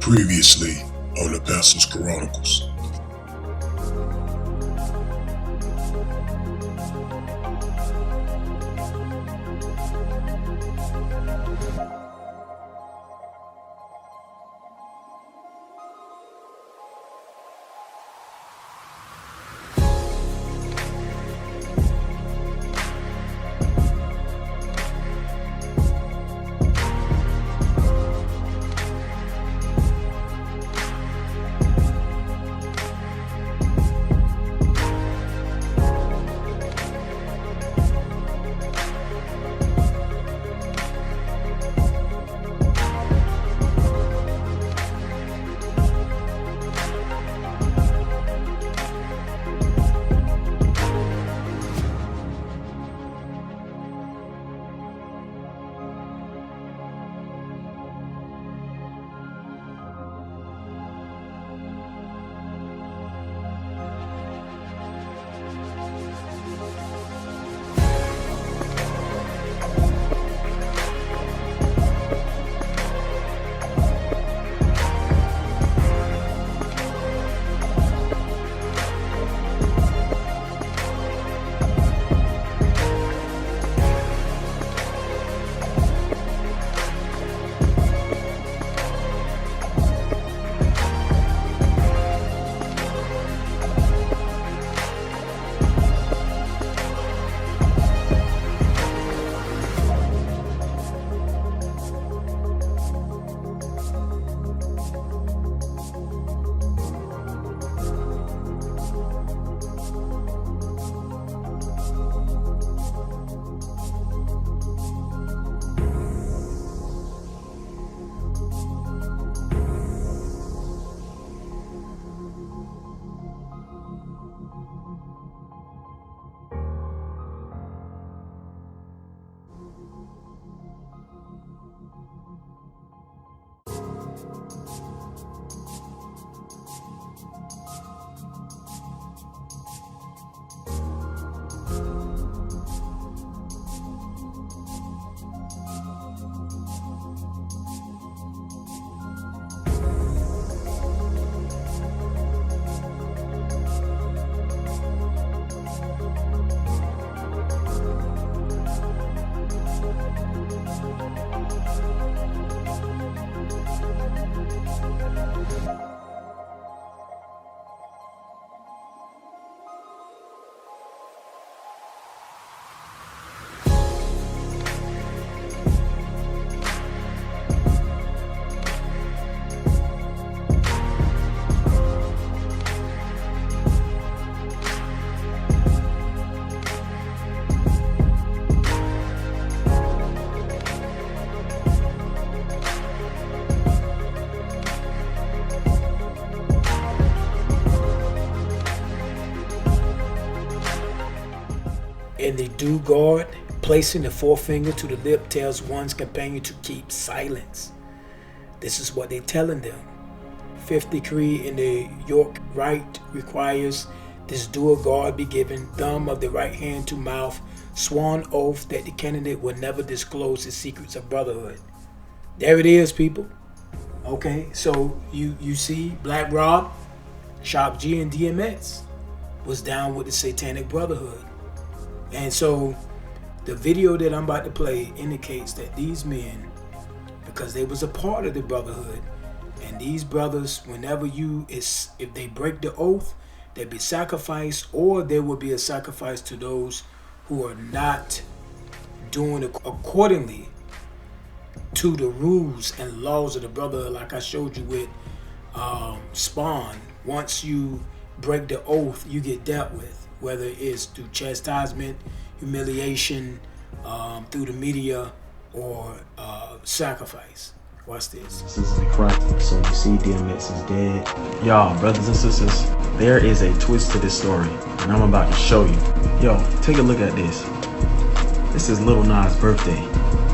Previously on the Pastorschronicles. And they do guard, placing the forefinger to the lip tells one's companion to keep silence. This is what they're telling them. Fifth decree in the York Rite requires this dual guard be given, thumb of the right hand to mouth, sworn oath that the candidate will never disclose the secrets of brotherhood. There it is, people. Okay, so you see Black Rob, Shock G, and DMX was down with the Satanic Brotherhood. And so the video that I'm about to play indicates that these men, because they was a part of the brotherhood, and these brothers, whenever if they break the oath, there'd be sacrifice, or there will be a sacrifice to those who are not doing accordingly to the rules and laws of the brotherhood, like I showed you with Spawn. Once you break the oath, you get dealt with, whether it's through chastisement, humiliation, through the media, or sacrifice. Watch this. This is the Chronicle. So you see DMX is dead. Y'all, brothers and sisters, there is a twist to this story, and I'm about to show you. Yo, take a look at this. This is Lil Nas' birthday.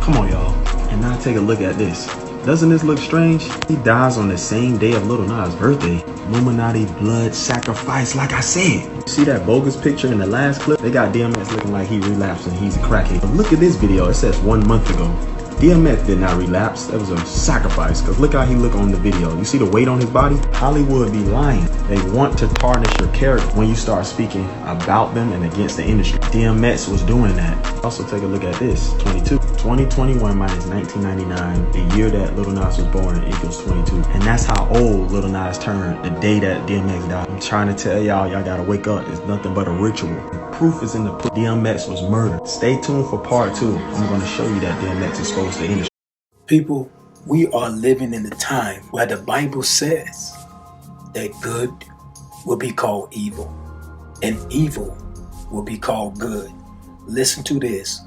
Come on, y'all. And now take a look at this. Doesn't this look strange? He dies on the same day of Lil Nas' birthday. Illuminati blood sacrifice, like I said. See that bogus picture in the last clip? They got DMX looking like he relapsed and he's a crackhead. But look at this video. It says 1 month ago. DMX did not relapse. That was a sacrifice, because look how he look on the video. You see the weight on his body? Hollywood be lying. They want to tarnish your character when you start speaking about them and against the industry. DMX was doing that. Also take a look at this, 2021 minus 1999, the year that Lil Nas was born, equals 22. And that's how old Lil Nas turned the day that DMX died. I'm trying to tell y'all gotta wake up. It's nothing but a ritual. The proof is in the pudding. DMX was murdered. Stay tuned for part 2. I'm gonna show you that DMX exposed the industry. People, we are living in a time where the Bible says that good will be called evil and evil will be called good. Listen to this.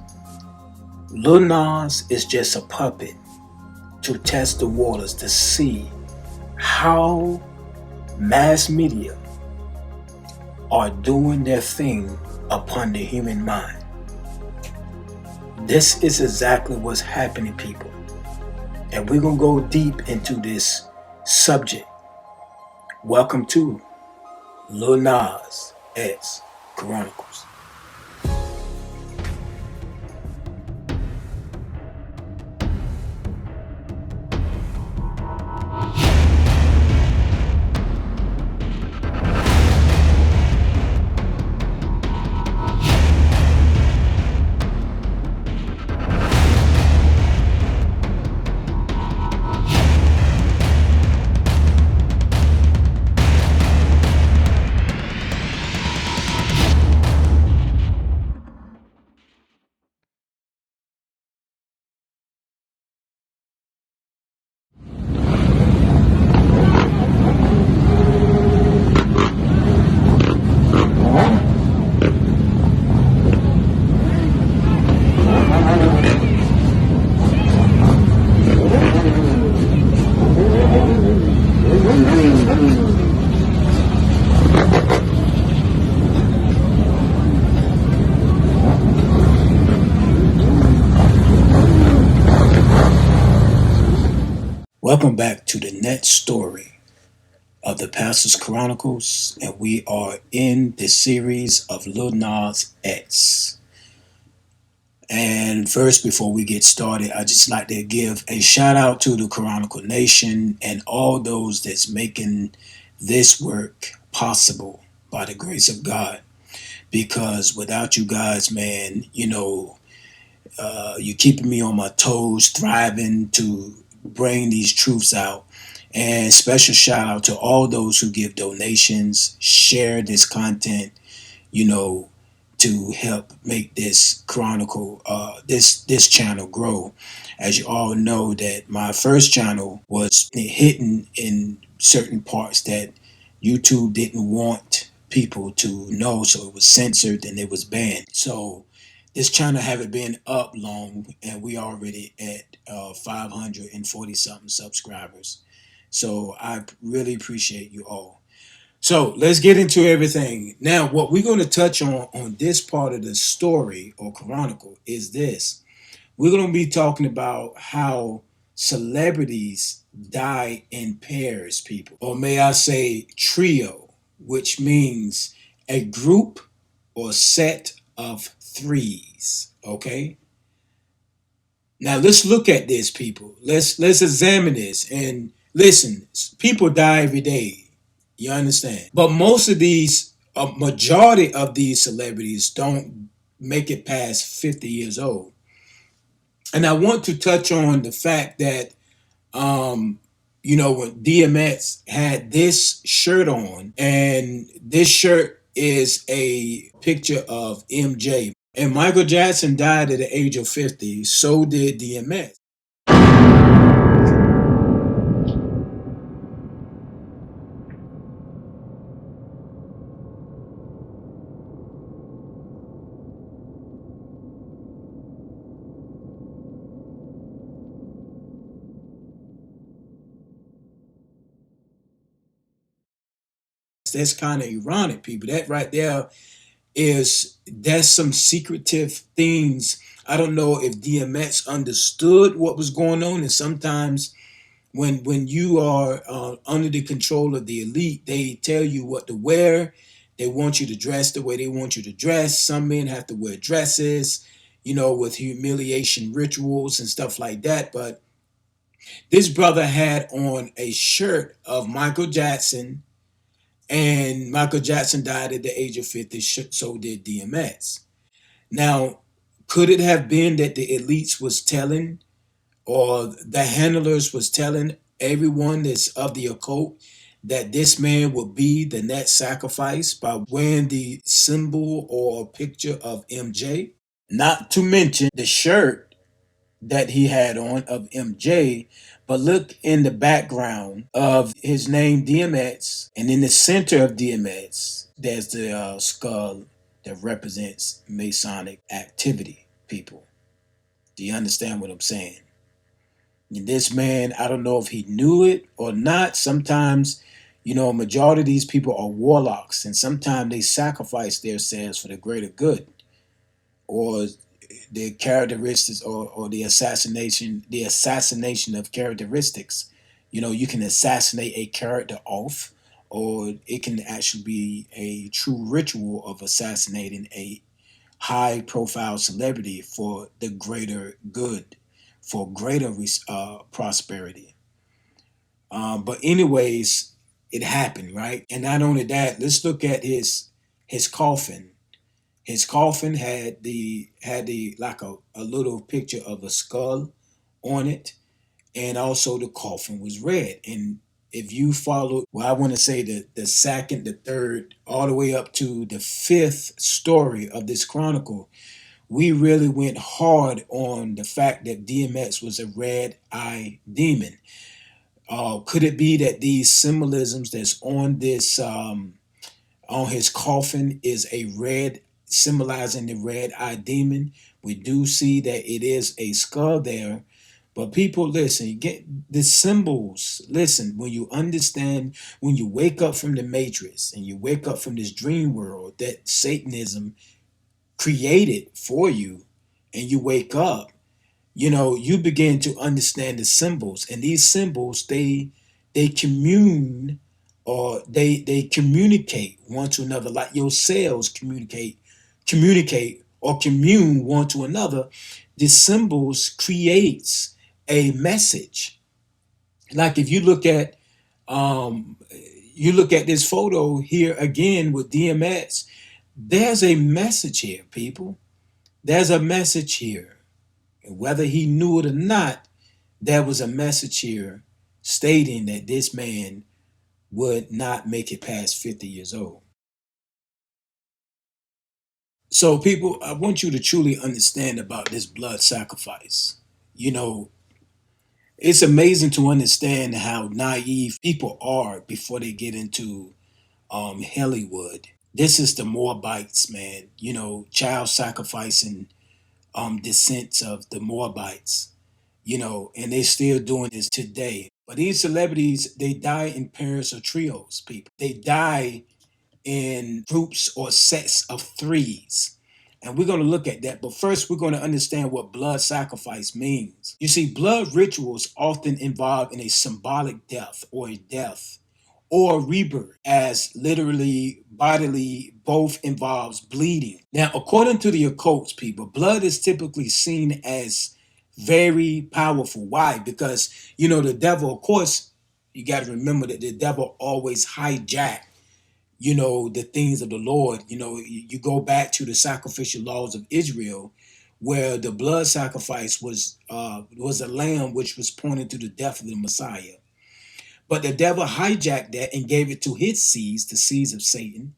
Lil Nas is just a puppet to test the waters to see how mass media are doing their thing upon the human mind. This is exactly what's happening, people. And we're going to go deep into this subject. Welcome to Lil Nas X Chronicles. Welcome back to the next story of the Pastorschronicles, and we are in the series of Lil Nas X. And first, before we get started, I just like to give a shout out to the Chronicle Nation and all those that's making this work possible by the grace of God. Because without you guys, man, you're keeping me on my toes, thriving to bring these truths out. And special shout out to all those who give donations, share this content, to help make this chronicle, this channel grow. As you all know, that my first channel was hidden in certain parts that YouTube didn't want people to know, so it was censored and it was banned. So this channel haven't been up long, and we already at 540 something subscribers. So I really appreciate you all. So let's get into everything. Now, what we're going to touch on this part of the story or chronicle is this. We're going to be talking about how celebrities die in pairs, people. Or may I say trio, which means a group or set of threes, okay? Now let's look at this, people. Let's examine this. And listen, people die every day. You understand? But most of these, a majority of these celebrities don't make it past 50 years old. And I want to touch on the fact that, when DMX had this shirt on, and this shirt is a picture of MJ. And Michael Jackson died at the age of 50. So did DMX. That's kind of ironic, people. That right there that's some secretive things. I don't know if DMX understood what was going on, and sometimes when you are under the control of the elite, they tell you what to wear. They want you to dress the way they want you to dress. Some men have to wear dresses. with humiliation rituals and stuff like that. But this brother had on a shirt of Michael Jackson, and Michael Jackson died at the age of 50, so did DMX. Now, could it have been that the elites was telling, or the handlers was telling everyone that's of the occult that this man would be the next sacrifice by wearing the symbol or picture of MJ? Not to mention the shirt that he had on of MJ, but look in the background of his name DMX, and in the center of DMX, there's the skull that represents Masonic activity, people. Do you understand what I'm saying? And this man, I don't know if he knew it or not. Sometimes, a majority of these people are warlocks, and sometimes they sacrifice themselves for the greater good, or the characteristics, or the assassination of characteristics. You can assassinate a character off, or it can actually be a true ritual of assassinating a high profile celebrity for the greater good, for greater prosperity. But anyways, it happened, right? And not only that, let's look at his coffin. His coffin had the like a little picture of a skull on it, and also the coffin was red. And if you follow, well, I want to say the second, the third, all the way up to the fifth story of this chronicle, we really went hard on the fact that DMX was a red eye demon. Could it be that these symbolisms that's on this on his coffin is a red, symbolizing the red eye demon? We do see that it is a skull there. But people, listen, you get the symbols. Listen, when you understand, when you wake up from the matrix and you wake up from this dream world that Satanism created for you, and you wake up, you begin to understand the symbols. And these symbols, they commune, or they communicate one to another, like your cells communicate or commune one to another. The symbols creates a message. Like if um you look at this photo here again with DMX, there's a message here, people. There's a message here. And whether he knew it or not, there was a message here stating that this man would not make it past 50 years old. So, people, I want you to truly understand about this blood sacrifice. You know, it's amazing to understand how naive people are before they get into Hollywood. This is the Moabites, man. Child sacrificing descents of the Moabites. And they're still doing this today. But these celebrities, they die in pairs or trios, people. They die in groups or sets of threes. And we're going to look at that. But first, we're going to understand what blood sacrifice means. You see, blood rituals often involve in a symbolic death, or a death, or rebirth, as literally bodily both involves bleeding. Now, according to the occults, people, blood is typically seen as very powerful. Why? Because, the devil, of course, you got to remember that the devil always hijacked the things of the Lord. You go back to the sacrificial laws of Israel, where the blood sacrifice was a lamb, which was pointing to the death of the Messiah. But the devil hijacked that and gave it to his seeds, the seeds of Satan,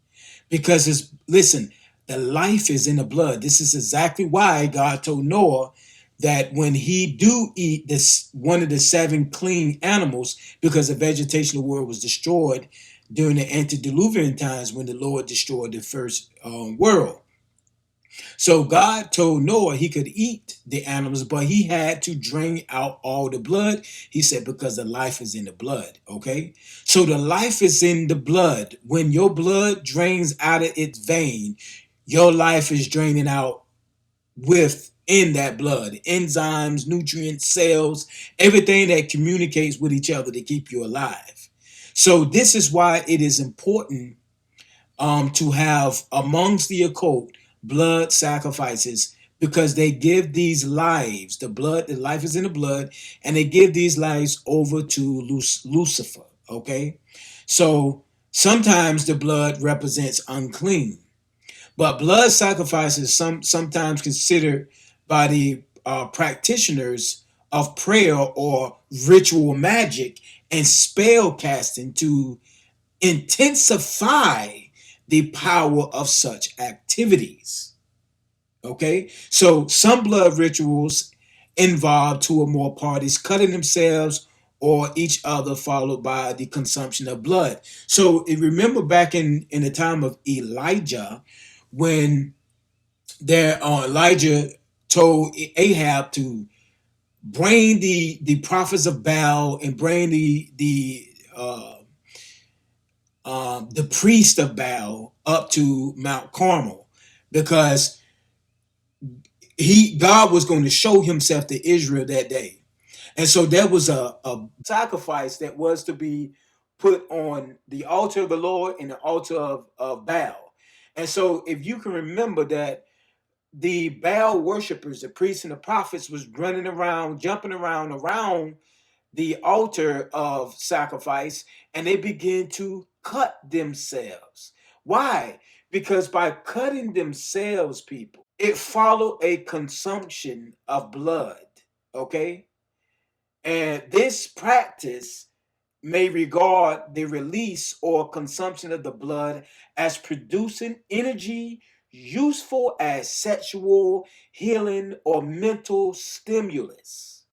because listen, the life is in the blood. This is exactly why God told Noah that when he do eat this, one of the seven clean animals, because the vegetation of the world was destroyed during the antediluvian times when the Lord destroyed the first world. So God told Noah he could eat the animals, but he had to drain out all the blood. He said, because the life is in the blood. Okay. So the life is in the blood. When your blood drains out of its vein, your life is draining out within that blood. Enzymes, nutrients, cells, everything that communicates with each other to keep you alive. So this is why it is important to have amongst the occult blood sacrifices, because they give these lives, the life is in the blood, and they give these lives over to Lucifer. Okay, so sometimes the blood represents unclean, but blood sacrifice is sometimes considered by the practitioners of prayer or ritual magic and spell casting to intensify the power of such activities. Okay, so some blood rituals involve two or more parties cutting themselves or each other, followed by the consumption of blood. So remember back in the time of Elijah, when Elijah told Ahab to bring the prophets of Baal and bring the priest of Baal up to Mount Carmel, because God was going to show himself to Israel that day. And so there was a sacrifice that was to be put on the altar of the Lord and the altar of Baal. And so if you can remember that the Baal worshipers, the priests and the prophets, was running around, jumping around the altar of sacrifice, and they began to cut themselves. Why? Because by cutting themselves, people, it followed a consumption of blood. Okay? And this practice may regard the release or consumption of the blood as producing energy useful as sexual healing or mental stimulus.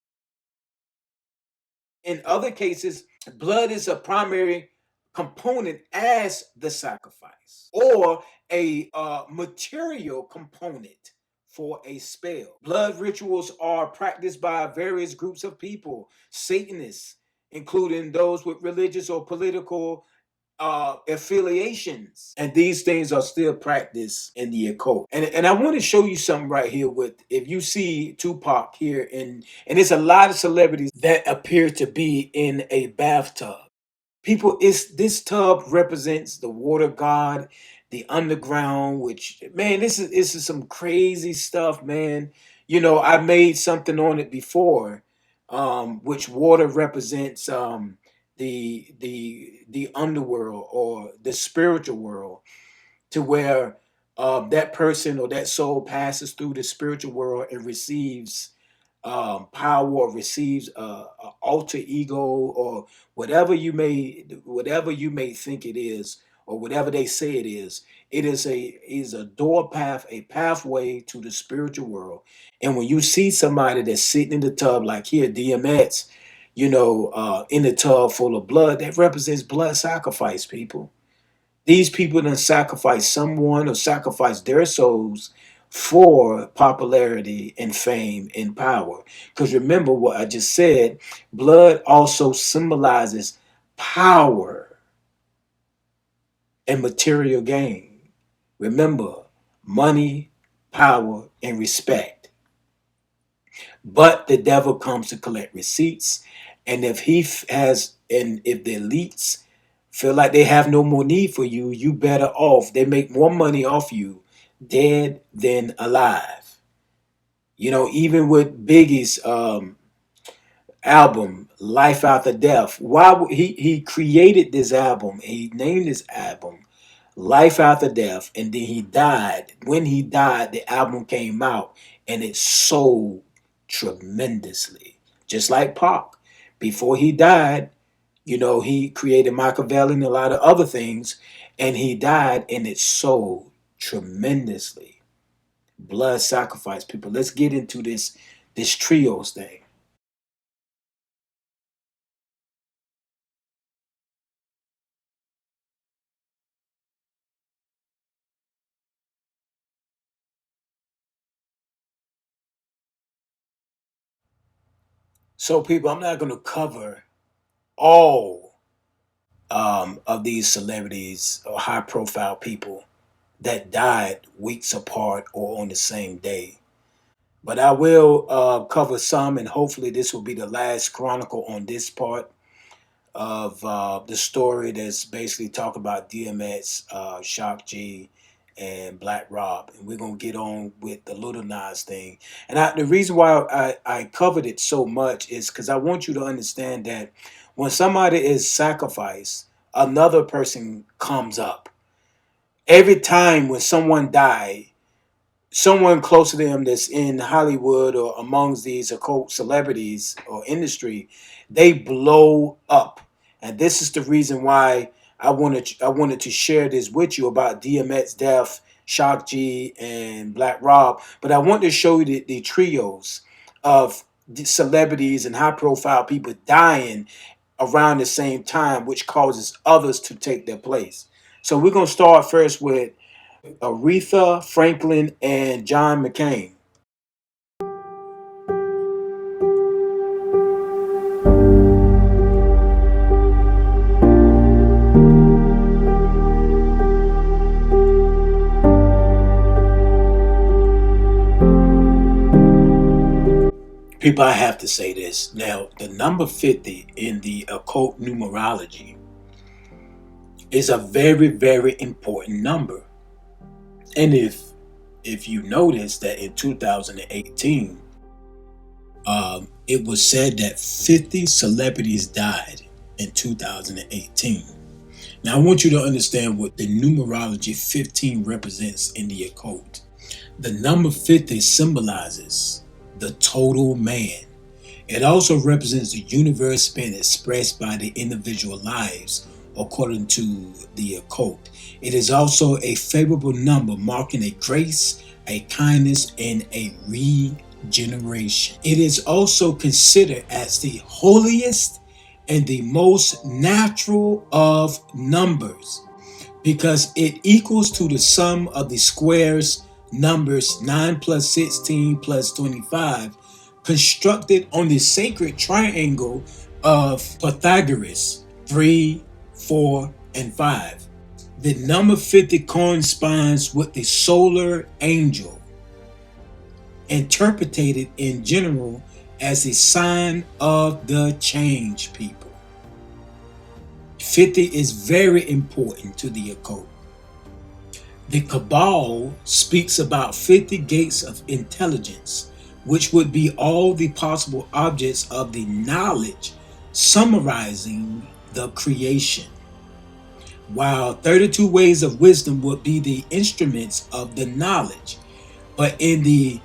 In other cases, blood is a primary component as the sacrifice or a material component for a spell. Blood rituals are practiced by various groups of people, Satanists, including those with religious or political affiliations, and these things are still practiced in the occult. And I want to show you something right here. With if you see Tupac here, and it's a lot of celebrities that appear to be in a bathtub. People, it's this tub represents the water god, the underground. Which, man, this is some crazy stuff, man. I made something on it before, which water represents the underworld or the spiritual world, to where that person or that soul passes through the spiritual world and receives power, or receives a alter ego, or whatever you may think it is, or whatever they say it is. It is a door path, a pathway to the spiritual world. And when you see somebody that's sitting in the tub, like here, DMX, in the tub full of blood, that represents blood sacrifice, people. These people done sacrifice someone or sacrifice their souls for popularity and fame and power. Because remember what I just said, blood also symbolizes power and material gain. Remember, money, power, and respect. But the devil comes to collect receipts. And if if the elites feel like they have no more need for you, you better off. They make more money off you dead than alive. Even with Biggie's album, Life After Death. He created this album, he named this album Life After Death, and then he died. When he died, the album came out and it sold tremendously. Just like Pac. Before he died, he created Machiavelli and a lot of other things, and he died and it sold tremendously. Blood sacrifice, people. Let's get into this trios thing. So, people, I'm not going to cover all of these celebrities or high profile people that died weeks apart or on the same day. But I will cover some, and hopefully, this will be the last chronicle on this part of the story that's basically talking about DMX, Shock G, and Black Rob, and we're gonna get on with the Lil Nas thing. And the reason why I covered it so much is because I want you to understand that when somebody is sacrificed, another person comes up. Every time when someone died, someone close to them that's in Hollywood or amongst these occult celebrities or industry, they blow up. And this is the reason why I wanted to share this with you about DMX death, Shock G, and Black Rob. But I want to show you the trios of the celebrities and high profile people dying around the same time, which causes others to take their place. So we're gonna start first with Aretha Franklin and John McCain. People, I have to say this. Now, the number 50 in the occult numerology is a very, very important number. And if you notice that in 2018, it was said that 50 celebrities died in 2018. Now, I want you to understand what the numerology 15 represents in the occult. The number 50 symbolizes the total man. It also represents the universe span expressed by the individual lives, according to the occult. It is also a favorable number marking a grace, a kindness, and a regeneration. It is also considered as the holiest and the most natural of numbers because it equals to the sum of the squares numbers 9 plus 16 plus 25 constructed on the sacred triangle of Pythagoras 3, 4, and 5. The number 50 corresponds with the solar angel, interpreted in general as a sign of the change, people. 50 is very important to the occult. The Cabal speaks about 50 gates of intelligence, which would be all the possible objects of the knowledge summarizing the creation, while 32 ways of wisdom would be the instruments of the knowledge. But in the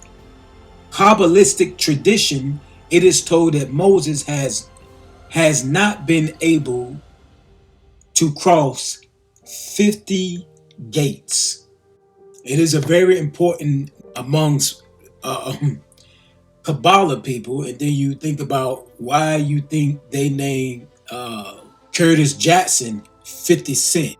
Kabbalistic tradition, it is told that Moses has not been able to cross 50 gates. It is a very important amongst Kabbalah people, and then you think about why you think they named Curtis Jackson 50 Cent.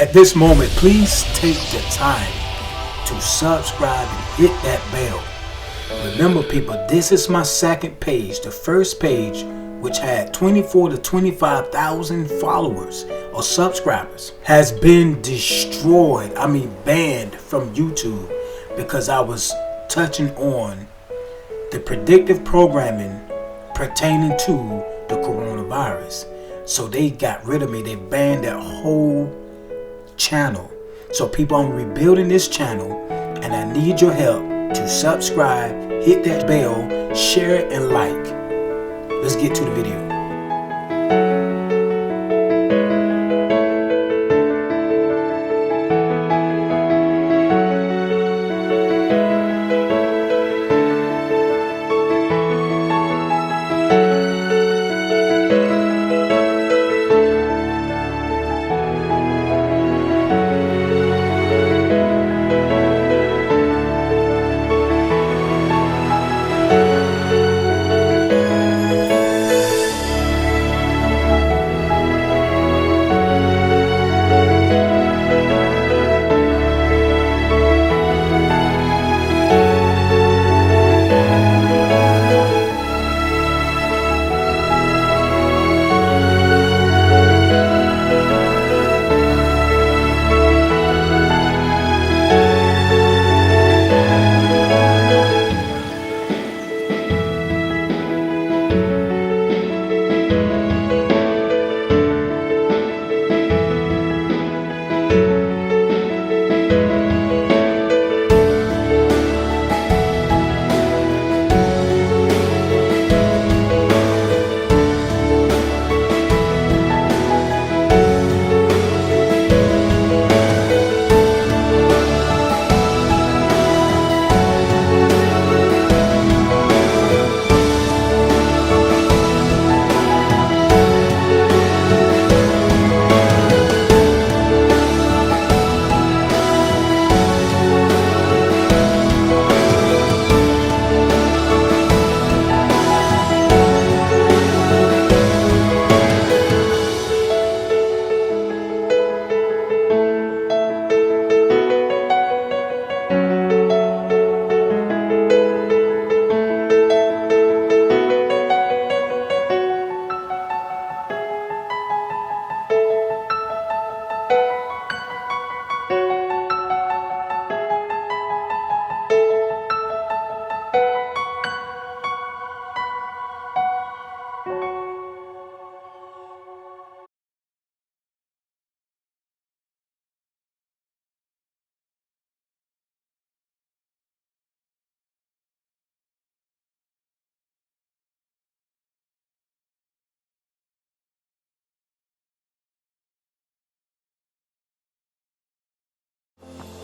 At this moment, please take the time to subscribe and hit that bell. Remember people, this is my second page. The first page, which had 24 to 25,000 followers or subscribers, has been destroyed, banned from YouTube, because I was touching on the predictive programming pertaining to the coronavirus. So they got rid of me. They banned that whole channel. So people, I'm rebuilding this channel and I need your help to subscribe, hit that bell, share it, and like. Let's get to the video.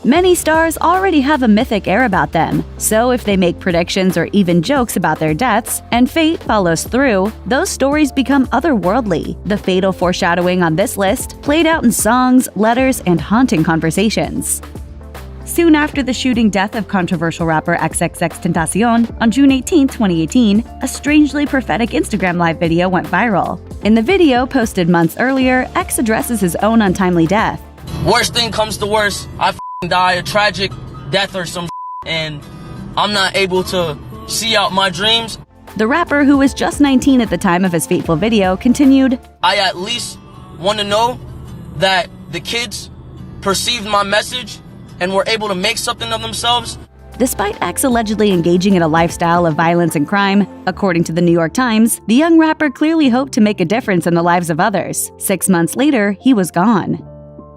Many stars already have a mythic air about them, so if they make predictions or even jokes about their deaths, and fate follows through, those stories become otherworldly. The fatal foreshadowing on this list played out in songs, letters, and haunting conversations. Soon after the shooting death of controversial rapper XXXTentacion on June 18, 2018, a strangely prophetic Instagram Live video went viral. In the video, posted months earlier, X addresses his own untimely death. Worst thing comes to worst, I die a tragic death or some and I'm not able to see out my dreams. The rapper, who was just 19 at the time of his fateful video, continued, I at least want to know that the kids perceived my message and were able to make something of themselves. Despite X allegedly engaging in a lifestyle of violence and crime, according to the New York Times, the young rapper clearly hoped to make a difference in the lives of others. 6 months later, he was gone.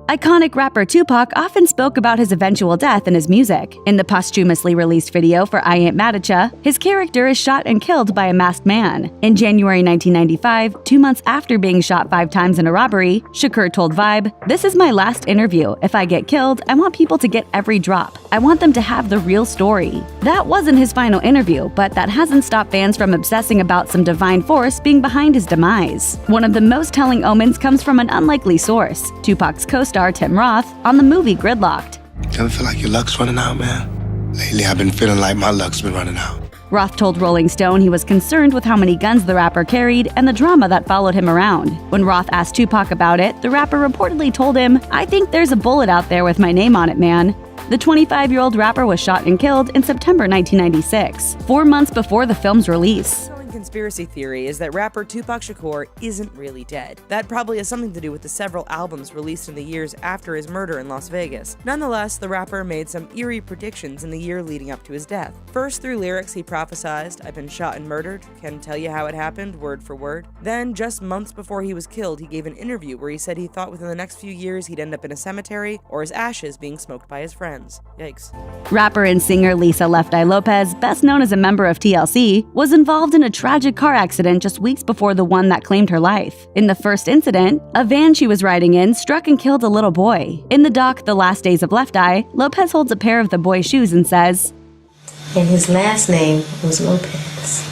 Iconic rapper Tupac often spoke about his eventual death in his music. In the posthumously released video for I Ain't Mad at Ya, his character is shot and killed by a masked man. In January 1995, 2 months after being shot 5 times in a robbery, Shakur told Vibe, "This is my last interview. If I get killed, I want people to get every drop. I want them to have the real story." That wasn't his final interview, but that hasn't stopped fans from obsessing about some divine force being behind his demise. One of the most telling omens comes from an unlikely source, Tupac's co-star Tim Roth, on the movie Gridlocked. You ever feel like your luck's running out, man? Lately, I've been feeling like my luck's been running out. Roth told Rolling Stone he was concerned with how many guns the rapper carried and the drama that followed him around. When Roth asked Tupac about it, the rapper reportedly told him, "I think there's a bullet out there with my name on it, man." The 25-year-old rapper was shot and killed in September 1996, 4 months before the film's release. Conspiracy theory is that rapper Tupac Shakur isn't really dead. That probably has something to do with the several albums released in the years after his murder in Las Vegas. Nonetheless, the rapper made some eerie predictions in the year leading up to his death. First, through lyrics, he prophesied, "I've been shot and murdered, can tell you how it happened, word for word." Then, just months before he was killed, he gave an interview where he said he thought within the next few years he'd end up in a cemetery or his ashes being smoked by his friends. Yikes. Rapper and singer Lisa Left Eye Lopez, best known as a member of TLC, was involved in a tragic car accident just weeks before the one that claimed her life. In the first incident, a van she was riding in struck and killed a little boy. In the doc, The Last Days of Left Eye, Lopez holds a pair of the boy's shoes and says, "And his last name was Lopez."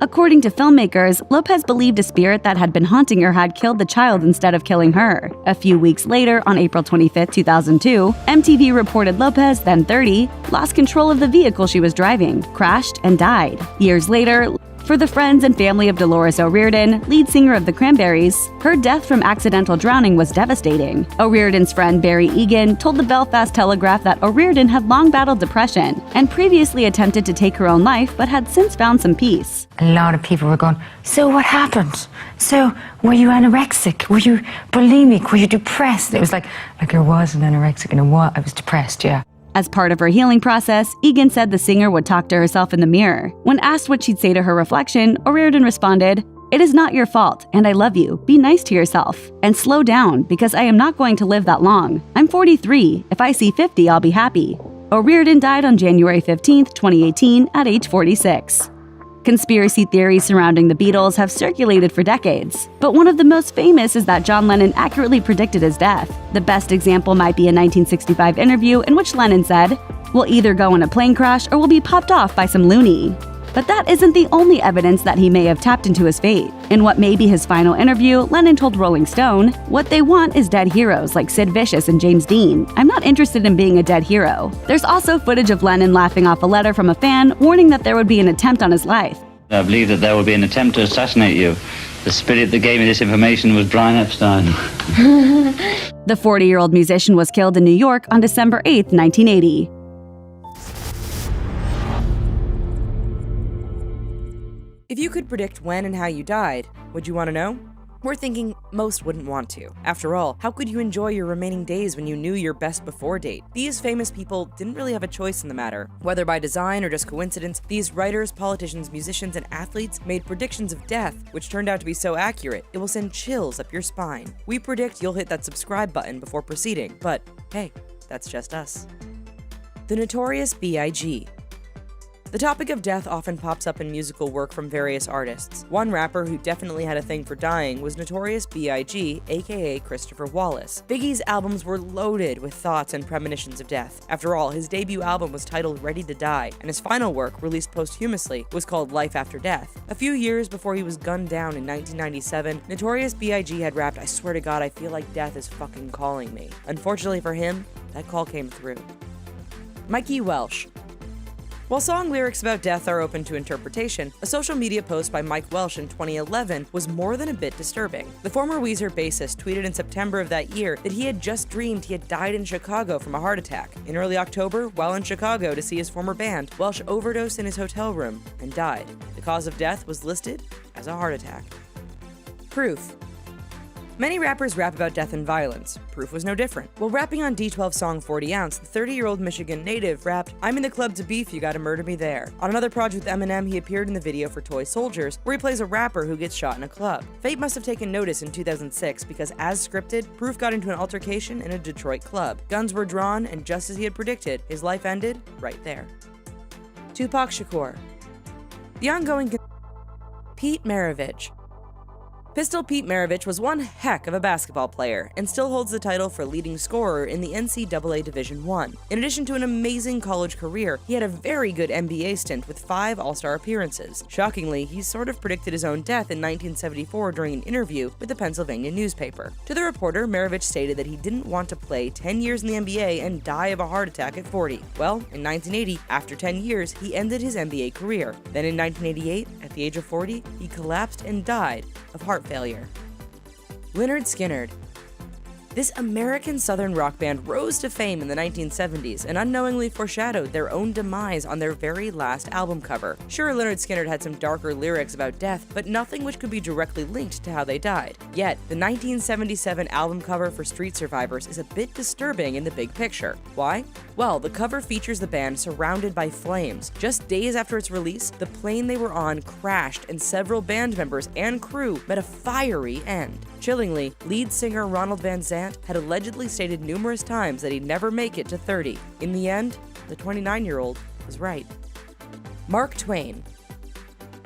According to filmmakers, Lopez believed a spirit that had been haunting her had killed the child instead of killing her. A few weeks later, on April 25, 2002, MTV reported Lopez, then 30, lost control of the vehicle she was driving, crashed, and died. Years later, for the friends and family of Dolores O'Riordan, lead singer of the Cranberries, her death from accidental drowning was devastating. O'Riordan's friend Barry Egan told the Belfast Telegraph that O'Riordan had long battled depression and previously attempted to take her own life but had since found some peace. A lot of people were going, "So what happened? So were you anorexic? Were you bulimic? Were you depressed?" It was like I wasn't anorexic and I was depressed, yeah. As part of her healing process, Egan said the singer would talk to herself in the mirror. When asked what she'd say to her reflection, O'Riordan responded, "It is not your fault, and I love you. Be nice to yourself. And slow down, because I am not going to live that long. I'm 43. If I see 50, I'll be happy." O'Riordan died on January 15, 2018, at age 46. Conspiracy theories surrounding the Beatles have circulated for decades, but one of the most famous is that John Lennon accurately predicted his death. The best example might be a 1965 interview in which Lennon said, "We'll either go in a plane crash or we'll be popped off by some loony." But that isn't the only evidence that he may have tapped into his fate. In what may be his final interview, Lennon told Rolling Stone, "What they want is dead heroes like Sid Vicious and James Dean. I'm not interested in being a dead hero." There's also footage of Lennon laughing off a letter from a fan warning that there would be an attempt on his life. "I believe that there will be an attempt to assassinate you. The spirit that gave me this information was Brian Epstein." The 40-year-old musician was killed in New York on December 8, 1980. If you could predict when and how you died, would you want to know? We're thinking most wouldn't want to. After all, how could you enjoy your remaining days when you knew your best before date? These famous people didn't really have a choice in the matter. Whether by design or just coincidence, these writers, politicians, musicians, and athletes made predictions of death, which turned out to be so accurate, it will send chills up your spine. We predict you'll hit that subscribe button before proceeding, but hey, that's just us. The Notorious B.I.G. The topic of death often pops up in musical work from various artists. One rapper who definitely had a thing for dying was Notorious B.I.G., aka Christopher Wallace. Biggie's albums were loaded with thoughts and premonitions of death. After all, his debut album was titled Ready to Die, and his final work, released posthumously, was called Life After Death. A few years before he was gunned down in 1997, Notorious B.I.G. had rapped, "I swear to God, I feel like death is fucking calling me." Unfortunately for him, that call came through. Mikey Welsh. While song lyrics about death are open to interpretation, a social media post by Mike Welsh in 2011 was more than a bit disturbing. The former Weezer bassist tweeted in September of that year that he had just dreamed he had died in Chicago from a heart attack. In early October, while in Chicago to see his former band, Welsh overdosed in his hotel room and died. The cause of death was listed as a heart attack. Proof. Many rappers rap about death and violence. Proof was no different. While rapping on D12's song 40 Ounce, the 30-year-old Michigan native rapped, "I'm in the club to beef, you gotta murder me there." On another project with Eminem, he appeared in the video for Toy Soldiers, where he plays a rapper who gets shot in a club. Fate must have taken notice in 2006 because, as scripted, Proof got into an altercation in a Detroit club. Guns were drawn, and just as he had predicted, his life ended right there. Tupac Shakur. The ongoing Pete Maravich. Pistol Pete Maravich was one heck of a basketball player and still holds the title for leading scorer in the NCAA Division I. In addition to an amazing college career, he had a very good NBA stint with 5 All-Star appearances. Shockingly, he sort of predicted his own death in 1974 during an interview with the Pennsylvania newspaper. To the reporter, Maravich stated that he didn't want to play 10 years in the NBA and die of a heart attack at 40. Well, in 1980, after 10 years, he ended his NBA career. Then in 1988, at the age of 40, he collapsed and died of heart failure. Lynyrd Skynyrd. This American Southern rock band rose to fame in the 1970s and unknowingly foreshadowed their own demise on their very last album cover. Sure, Lynyrd Skynyrd had some darker lyrics about death, but nothing which could be directly linked to how they died. Yet, the 1977 album cover for Street Survivors is a bit disturbing in the big picture. Why? Well, the cover features the band surrounded by flames. Just days after its release, the plane they were on crashed and several band members and crew met a fiery end. Chillingly, lead singer Ronald Van Zant had allegedly stated numerous times that he'd never make it to 30. In the end, the 29-year-old was right. Mark Twain.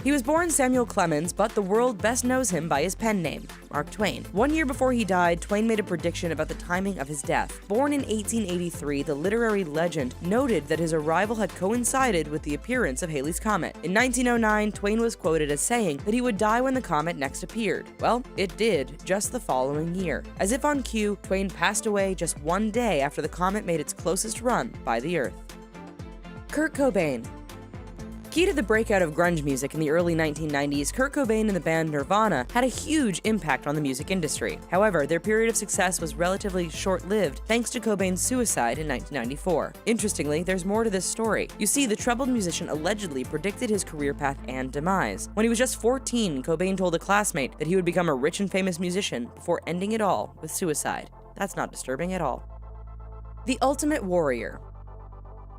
He was born Samuel Clemens, but the world best knows him by his pen name, Mark Twain. 1 year before he died, Twain made a prediction about the timing of his death. Born in 1883, the literary legend noted that his arrival had coincided with the appearance of Halley's Comet. In 1909, Twain was quoted as saying that he would die when the comet next appeared. Well, it did, just the following year. As if on cue, Twain passed away just 1 day after the comet made its closest run by the Earth. Kurt Cobain. Key to the breakout of grunge music in the early 1990s, Kurt Cobain and the band Nirvana had a huge impact on the music industry. However, their period of success was relatively short-lived thanks to Cobain's suicide in 1994. Interestingly, there's more to this story. You see, the troubled musician allegedly predicted his career path and demise. When he was just 14, Cobain told a classmate that he would become a rich and famous musician before ending it all with suicide. That's not disturbing at all. The Ultimate Warrior.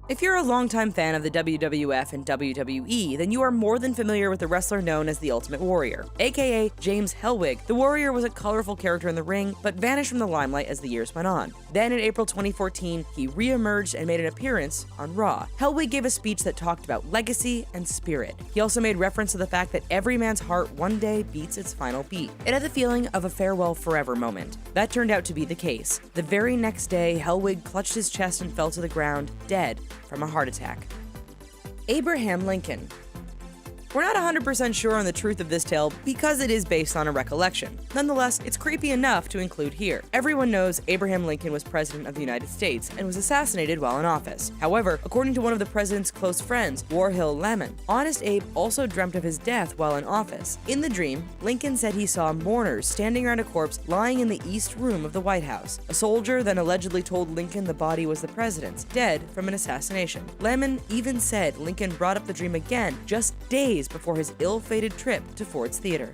If you're a longtime fan of the WWF and WWE, then you are more than familiar with the wrestler known as the Ultimate Warrior. AKA James Hellwig, the Warrior was a colorful character in the ring, but vanished from the limelight as the years went on. Then in April 2014, he re-emerged and made an appearance on Raw. Hellwig gave a speech that talked about legacy and spirit. He also made reference to the fact that every man's heart one day beats its final beat. It had the feeling of a farewell forever moment. That turned out to be the case. The very next day, Hellwig clutched his chest and fell to the ground, dead from a heart attack. Abraham Lincoln. We're not 100% sure on the truth of this tale because it is based on a recollection. Nonetheless, it's creepy enough to include here. Everyone knows Abraham Lincoln was president of the United States and was assassinated while in office. However, according to one of the president's close friends, Warhill Lemon, Honest Abe also dreamt of his death while in office. In the dream, Lincoln said he saw mourners standing around a corpse lying in the East Room of the White House. A soldier then allegedly told Lincoln the body was the president's, dead from an assassination. Lemon even said Lincoln brought up the dream again just days before his ill-fated trip to Ford's Theater.